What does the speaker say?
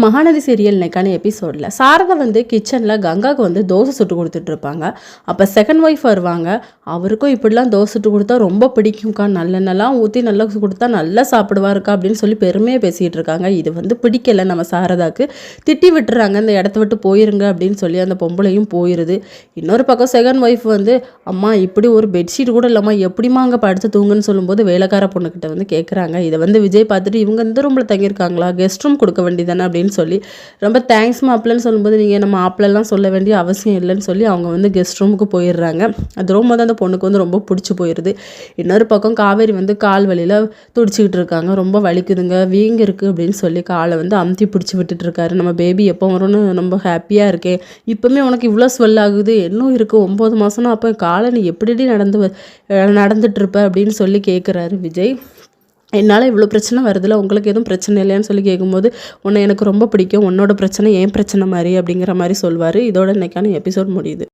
Mahanadi serial இன்னைக்கான எபிசோடில் சாரதா வந்து கிச்சனில் கங்காவுக்கு வந்து தோசை சுட்டு கொடுத்துட்ருப்பாங்க. அப்போ செகண்ட் ஒய்ஃப் வருவாங்க. அவருக்கும் இப்படிலாம் தோசை சுட்டு கொடுத்தா ரொம்ப பிடிக்கும்க்கா, நல்லெண்ணெல்லாம் ஊற்றி நல்லா கொடுத்தா நல்லா சாப்பிடுவாருக்கா அப்படின்னு சொல்லி பெருமையாக பேசிகிட்டு இருக்காங்க. இது வந்து பிடிக்கலை நம்ம சாரதாக்கு. திட்டி விட்டுறாங்க, இந்த இடத்த விட்டு போயிருங்க அப்படின்னு சொல்லி அந்த பொம்பளையும் போயிடுது. இன்னொரு பக்கம் செகண்ட் ஒய்ஃப் வந்து, அம்மா இப்படி ஒரு பெட்ஷீட் கூட இல்லைம்மா, எப்படிமா அங்கே படுத்து தூங்குன்னு சொல்லும்போது வேலைக்கார பொண்ணுக்கிட்ட வந்து கேட்குறாங்க. இதை வந்து விஜய் பார்த்துட்டு, இவங்க இந்த ரூமில் தங்கியிருக்காங்களா, கெஸ்ட் ரூம் கொடுக்க வேண்டியதானே அப்படின்னு சொல்லி ரொம்ப தேங்க்ஸ் மாப்பிள்ளன்னு சொல்லும்போது, நீங்கள் நம்ம மாப்பிள்ளலாம் சொல்ல வேண்டிய அவசியம் இல்லைன்னு சொல்லி அவங்க வந்து கெஸ்ட் ரூமுக்கு போயிடுறாங்க. அது ரொம்ப தான் அந்த பொண்ணுக்கு வந்து ரொம்ப பிடிச்சி போயிடுது. இன்னொரு பக்கம் காவேரி வந்து கால் வலியில் துடிச்சிக்கிட்டு இருக்காங்க. ரொம்ப வலிக்குதுங்க, வீங்க இருக்குது அப்படின்னு சொல்லி காலை வந்து அமுத்தி பிடிச்சி விட்டுட்டு இருக்காரு. நம்ம பேபி எப்போ வரும்னு ரொம்ப ஹாப்பியாக இருக்கேன், இப்போவுமே உனக்கு இவ்வளோ ஸ்வெல் ஆகுது, இன்னும் இருக்குது 9 மாதம்னா, அப்போ காலை நீ எப்படி நடந்துட்டு இருப்ப அப்படின்னு சொல்லி கேட்குறாரு விஜய். என்னால் இவ்வளோ பிரச்சனை வருதுல்ல, உங்களுக்கு எதுவும் பிரச்சனை இல்லையான்னு சொல்லி கேட்கும்போது, உன்னை எனக்கு ரொம்ப பிடிக்கும், உன்னோட பிரச்சனை ஏன் பிரச்சனை மாதிரி அப்படிங்கிற மாதிரி சொல்வார். இதோட இன்னைக்கான எபிசோட் முடியுது.